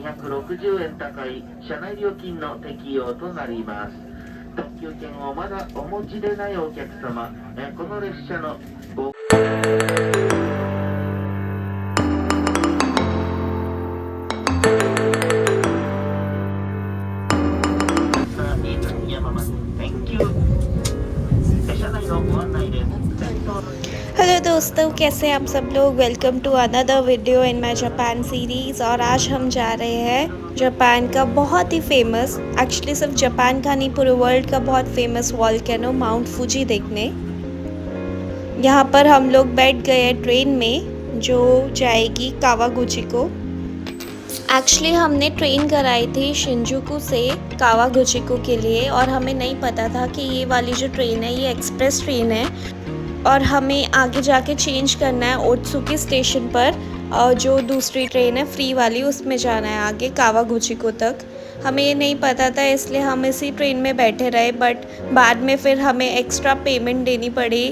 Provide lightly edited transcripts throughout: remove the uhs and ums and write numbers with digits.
260円高い車内料金の適用となります。特急券をまだお持ちでないお客様、この列車のご Thank you。 車内のご案内です。हेलो दोस्तों, कैसे हैं आप सब लोग। Welcome to another video in my Japan series. और आज हम जा रहे हैं जापान का बहुत ही फेमस, एक्चुअली सिर्फ जापान का नहीं पूरे वर्ल्ड का बहुत फेमस वॉल्केनो माउंट फूजी देखने। यहाँ पर हम लोग बैठ गए हैं ट्रेन में जो जाएगी कावागुची को। एक्चुअली हमने ट्रेन कराई थी शिंजुकू से कावागुचिको के लिए, और हमें नहीं पता था कि ये वाली जो ट्रेन है ये एक्सप्रेस ट्रेन है और हमें आगे जाके चेंज करना है ओत्सुकी स्टेशन पर। जो दूसरी ट्रेन है फ्री वाली उसमें जाना है आगे कावागुचिको तक। हमें ये नहीं पता था इसलिए हम इसी ट्रेन में बैठे रहे, बट बाद में फिर हमें एक्स्ट्रा पेमेंट देनी पड़ी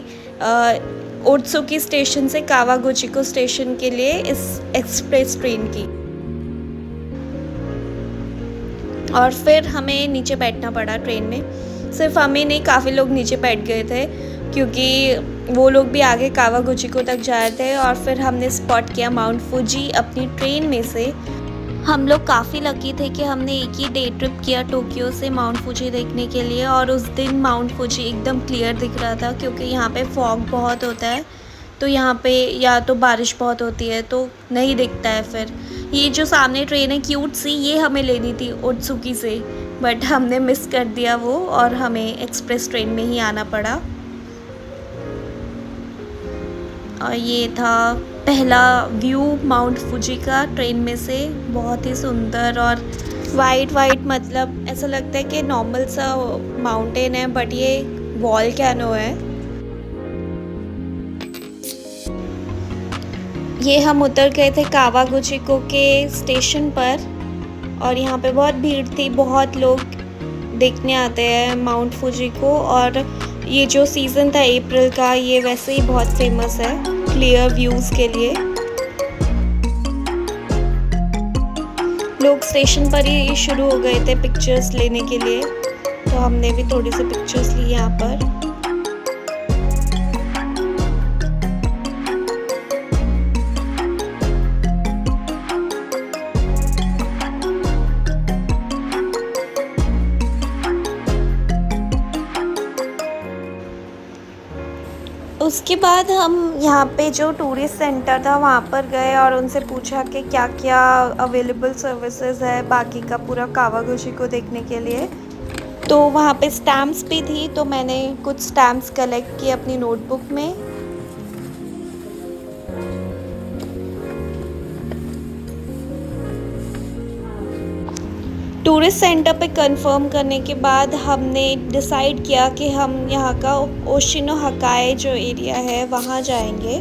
ओत्सुकी स्टेशन से कावागुचिको स्टेशन के लिए इस एक्सप्रेस ट्रेन की। और फिर हमें नीचे बैठना पड़ा ट्रेन में। सिर्फ हमें नहीं, काफ़ी लोग नीचे बैठ गए थे क्योंकि वो लोग भी आगे कावागुचिको तक जा रहे थे। और फिर हमने स्पॉट किया माउंट फूजी अपनी ट्रेन में से। हम लोग काफ़ी लकी थे कि हमने एक ही डे ट्रिप किया टोक्यो से माउंट फूजी देखने के लिए, और उस दिन माउंट फूजी एकदम क्लियर दिख रहा था क्योंकि यहाँ पे फॉग बहुत होता है, तो यहाँ पे या तो बारिश बहुत होती है तो नहीं दिखता है। फिर ये जो सामने ट्रेन है क्यूट सी, ये हमें लेनी थी ओत्सुकी से, बट हमने मिस कर दिया वो और हमें एक्सप्रेस ट्रेन में ही आना पड़ा। और ये था पहला व्यू माउंट फूजी का ट्रेन में से, बहुत ही सुंदर और वाइट वाइट, मतलब ऐसा लगता है कि नॉर्मल सा माउंटेन है बट ये वॉल्केनो है। ये हम उतर गए थे कावागुचिको के स्टेशन पर, और यहाँ पे बहुत भीड़ थी, बहुत लोग देखने आते हैं माउंट फूजी को। और ये जो सीज़न था अप्रैल का, ये वैसे ही बहुत फेमस है क्लियर व्यूज़ के लिए। लोग स्टेशन पर ही शुरू हो गए थे पिक्चर्स लेने के लिए, तो हमने भी थोड़ी सी पिक्चर्स ली यहाँ पर। उसके बाद हम यहाँ पे जो टूरिस्ट सेंटर था वहाँ पर गए और उनसे पूछा कि क्या क्या अवेलेबल सर्विसेज है बाकी का पूरा कावागुची को देखने के लिए। तो वहाँ पे स्टैम्प्स भी थी, तो मैंने कुछ स्टैम्प्स कलेक्ट किए अपनी नोटबुक में। टूरिस्ट सेंटर पे कंफर्म करने के बाद हमने डिसाइड किया कि हम यहाँ का ओशिनो हकाई जो एरिया है वहाँ जाएंगे।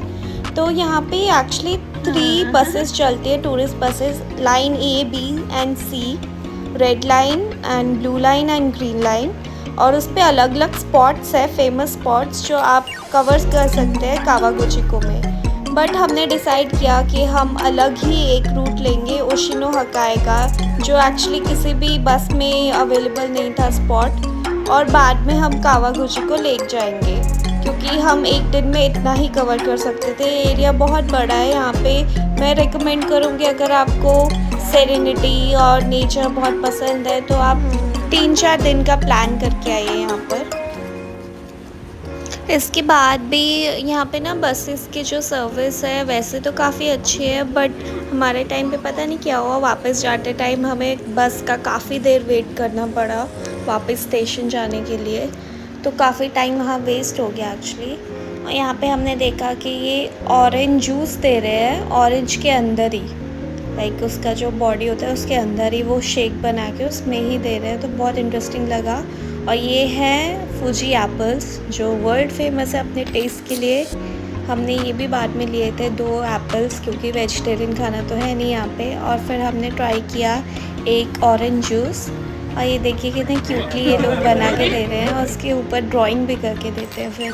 तो यहाँ पे एक्चुअली 3 बसेस चलती है, tourist buses, line A, B and C, red line and blue line and green line. और उस पर अलग अलग स्पॉट्स है, फेमस स्पॉट्स जो आप कवर कर सकते हैं कावागुचिको में। बट हमने डिसाइड किया कि हम अलग ही एक रूट लेंगे ओशिनो हकाई का, जो एक्चुअली किसी भी बस में अवेलेबल नहीं था स्पॉट, और बाद में हम कावागुची को ले जाएंगे क्योंकि हम एक दिन में इतना ही कवर कर सकते थे। एरिया बहुत बड़ा है यहाँ पे। मैं रेकमेंड करूँगी अगर आपको सेरेनिटी और नेचर बहुत पसंद है तो आप 3-4 दिन का प्लान करके आइए यहाँ पर। इसके बाद भी यहाँ पे ना बसेस की जो सर्विस है वैसे तो काफ़ी अच्छी है, बट हमारे टाइम पे पता नहीं क्या हुआ, वापस जाते टाइम हमें बस का काफ़ी देर वेट करना पड़ा वापस स्टेशन जाने के लिए, तो काफ़ी टाइम वहाँ वेस्ट हो गया एक्चुअली। और यहाँ पे हमने देखा कि ये ऑरेंज जूस दे रहे हैं, ऑरेंज के अंदर ही, लाइक उसका जो बॉडी होता है उसके अंदर ही वो शेक बना के उसमें ही दे रहे हैं, तो बहुत इंटरेस्टिंग लगा। और ये है फूजी एप्पल्स जो वर्ल्ड फेमस है अपने टेस्ट के लिए। हमने ये भी बाद में लिए थे 2 एप्पल्स क्योंकि वेजिटेरियन खाना तो है नहीं यहाँ पे। और फिर हमने ट्राई किया एक ऑरेंज जूस, और ये देखिए कितने क्यूटली ये लोग बना के दे रहे हैं और उसके ऊपर ड्राइंग भी करके देते हैं फिर।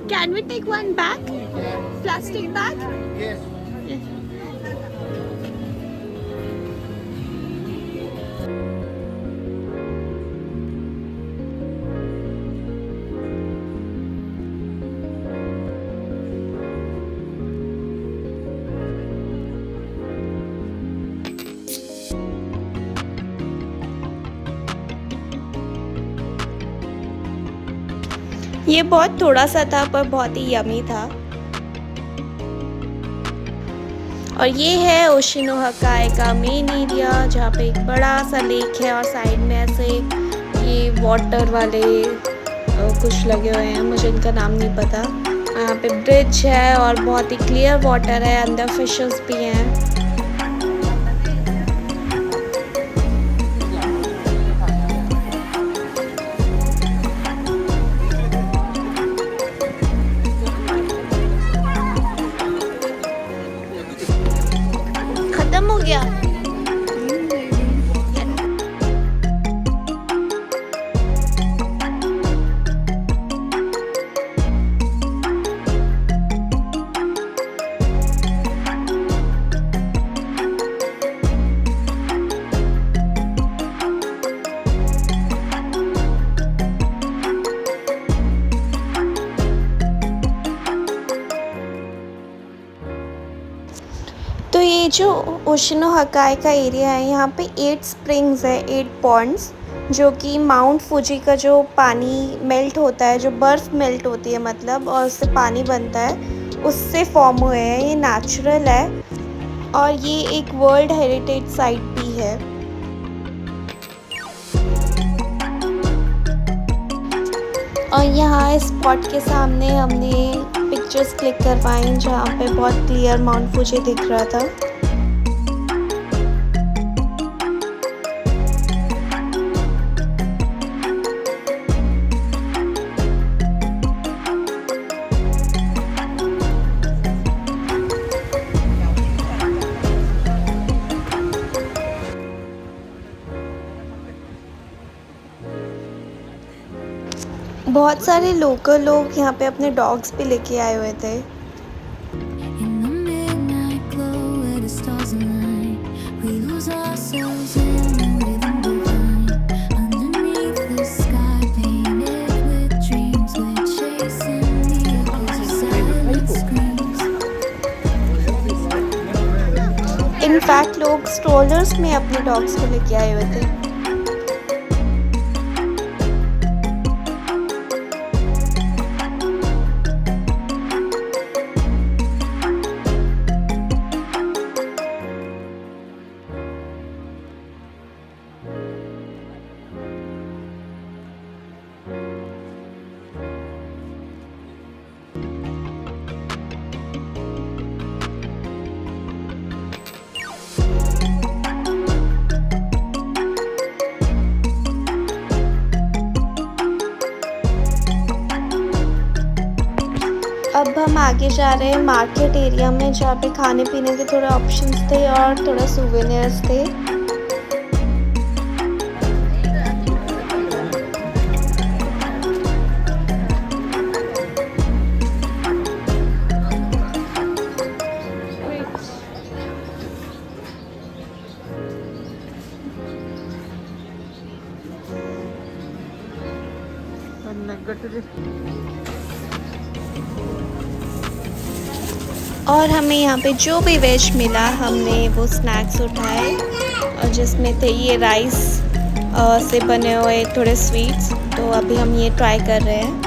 Can we take one bag? Plastic bag? Yes. ये बहुत थोड़ा सा था पर बहुत ही यमी था। और ये है ओशिनोहाकाई का मेन एरिया जहाँ पे एक बड़ा सा लेक है और साइड में ऐसे ये वाटर वाले कुछ लगे हुए हैं, मुझे इनका नाम नहीं पता। यहाँ पे ब्रिज है और बहुत ही क्लियर वाटर है, अंदर फिशेस भी हैं। खत्म हो गया। तो ये जो ओशिनोहाकाई का एरिया है, यहाँ पे 8 स्प्रिंग्स है, 8 पॉन्ड्स, जो कि माउंट फुजी का जो पानी मेल्ट होता है, जो बर्फ़ मेल्ट होती है मतलब, और उससे पानी बनता है, उससे फॉर्म हुए हैं। ये नेचुरल है और ये एक वर्ल्ड हेरिटेज साइट भी है। और यहाँ इस स्पॉट के सामने हमने पिक्चर्स क्लिक करवाई जहाँ पे बहुत क्लियर माउंट फुजी दिख रहा था। बहुत सारे लोकल लोग यहाँ पे अपने डॉग्स भी लेके आए हुए थे। In the midnight glow where the stars align, we lose ourselves in the rhythm divine. Underneath the sky painted with dreams, we're chasing the echoes of silent screams. In fact लोग स्ट्रोलर्स में अपने डॉग्स को लेके आए हुए थे। अब हम आगे जा रहे हैं मार्केट एरिया में, जहाँ पे खाने पीने के थोड़े ऑप्शंस थे और थोड़ा सूवेनियर्स थे। और हमें यहाँ पे जो भी वेज मिला हमने वो स्नैक्स उठाए, और जिसमें थे ये राइस से बने हुए थोड़े स्वीट्स। तो अभी हम ये ट्राई कर रहे हैं।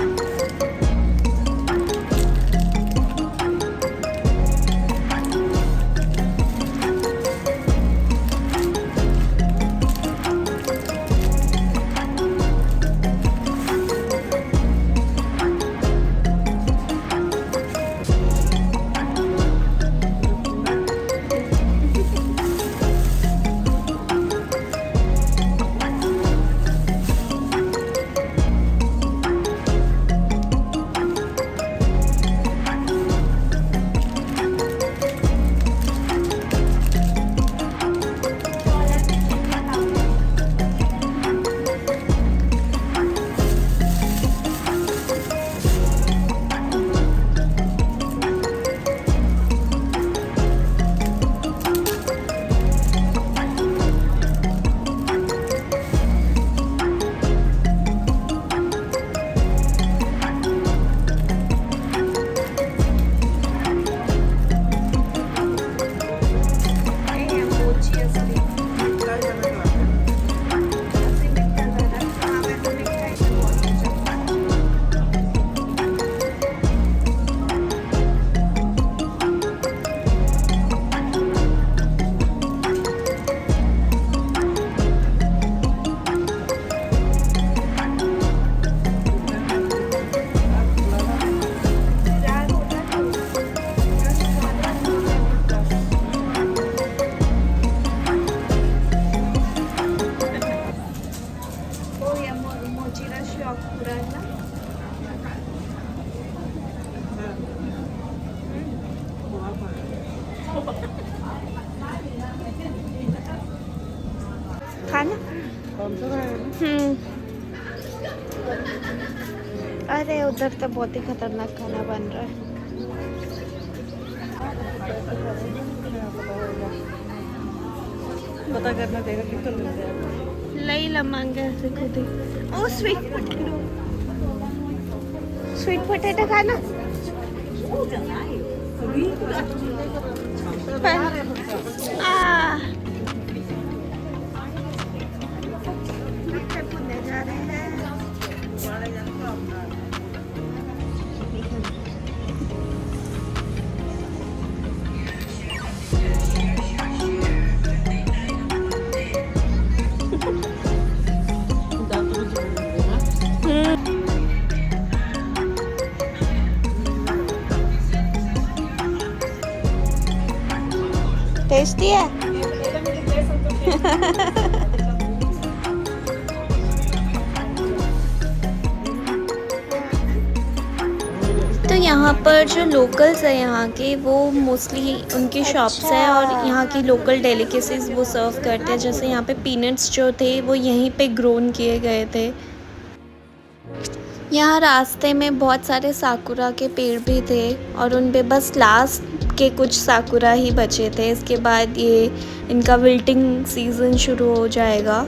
अरे उधर तो बहुत ही खतरनाक खाना बन रहा है। पता करना देगा कितना मिलता है। लई लमांगे ऐसे खुद ही। ओ स्वीट पोटैटो, स्वीट पोटैटो खाना। जा रहे हैं। टेस्टी है। तो यहाँ पर जो लोकल्स हैं यहाँ के, वो मोस्टली उनकी शॉप्स हैं और यहाँ की लोकल डेलिकेसीज वो सर्व करते हैं। जैसे यहाँ पे पीनट्स जो थे वो यहीं पे ग्रोन किए गए थे। यहाँ रास्ते में बहुत सारे साकुरा के पेड़ भी थे और उन पे बस लास्ट के कुछ साकुरा ही बचे थे। इसके बाद ये इनका विल्टिंग सीज़न शुरू हो जाएगा।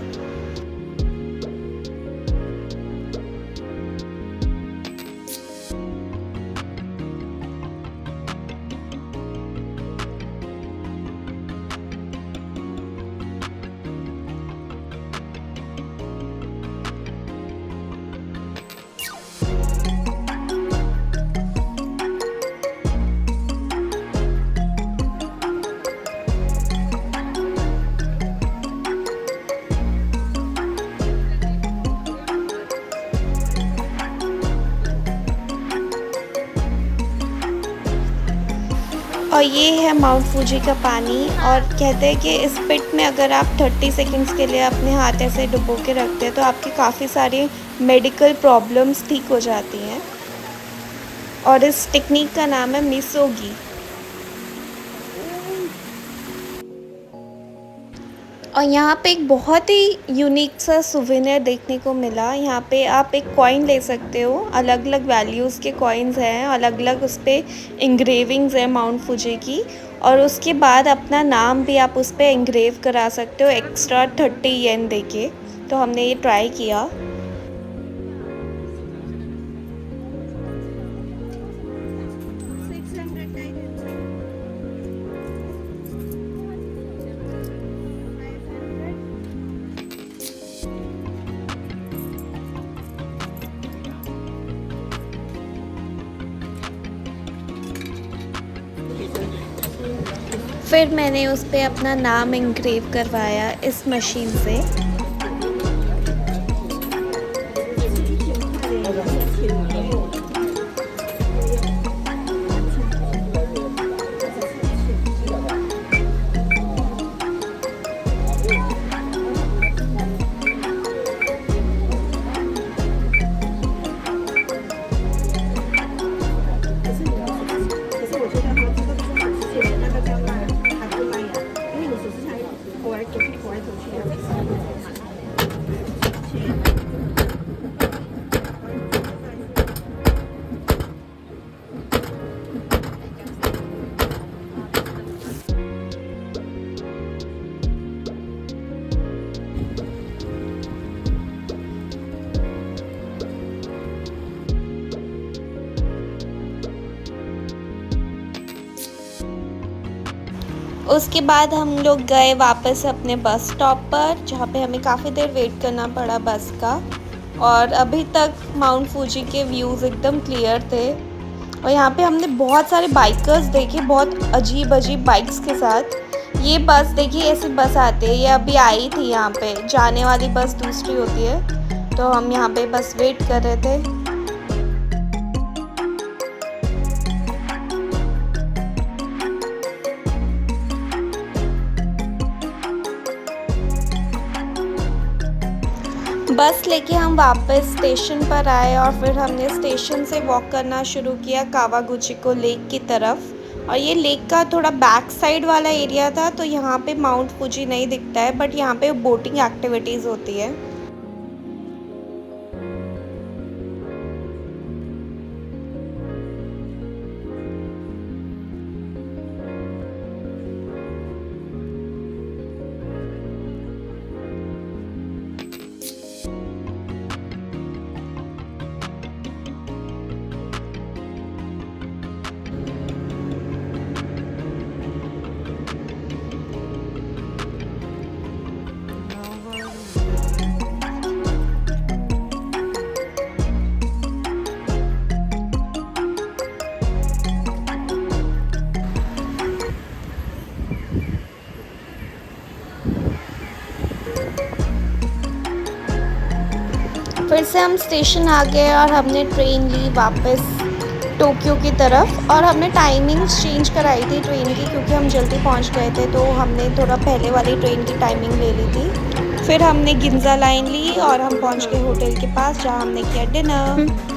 और ये है माउंट फूजी का पानी। और कहते हैं कि इस पिट में अगर आप 30 सेकंड्स के लिए अपने हाथ ऐसे डुबो के रखते हैं तो आपकी काफ़ी सारी मेडिकल प्रॉब्लम्स ठीक हो जाती हैं। और इस टेक्निक का नाम है मिसोगी। और यहाँ पे एक बहुत ही यूनिक सा सुवेनियर देखने को मिला। यहाँ पे आप एक कॉइन ले सकते हो, अलग अलग वैल्यूज़ के कॉइन्स हैं, अलग अलग उस पर इंग्रेविंग्स हैं माउंट फूजी की। और उसके बाद अपना नाम भी आप उस पर इंग्रेव करा सकते हो एक्स्ट्रा 30 येन देके। तो हमने ये ट्राई किया। फिर मैंने उस पर अपना नाम इंग्रेव करवाया इस मशीन से। उसके बाद हम लोग गए वापस अपने बस स्टॉप पर, जहाँ पे हमें काफ़ी देर वेट करना पड़ा बस का। और अभी तक माउंट फूजी के व्यूज़ एकदम क्लियर थे। और यहाँ पे हमने बहुत सारे बाइकर्स देखे, बहुत अजीब अजीब बाइक्स के साथ। ये बस देखिए, ऐसी बस आती है, ये अभी आई थी यहाँ पे। जाने वाली बस दूसरी होती है, तो हम यहाँ पे बस वेट कर रहे थे। बस लेके हम वापस स्टेशन पर आए और फिर हमने स्टेशन से वॉक करना शुरू किया कावागुचिको लेक की तरफ। और ये लेक का थोड़ा बैक साइड वाला एरिया था, तो यहाँ पे माउंट फूजी नहीं दिखता है, बट यहाँ पे बोटिंग एक्टिविटीज़ होती है। फिर से हम स्टेशन आ गए और हमने ट्रेन ली वापस टोक्यो की तरफ। और हमने टाइमिंग्स चेंज कराई थी ट्रेन की, क्योंकि हम जल्दी पहुंच गए थे, तो हमने थोड़ा पहले वाली ट्रेन की टाइमिंग ले ली थी। फिर हमने गिंजा लाइन ली और हम पहुंच गए होटल के पास, जहां हमने किया डिनर।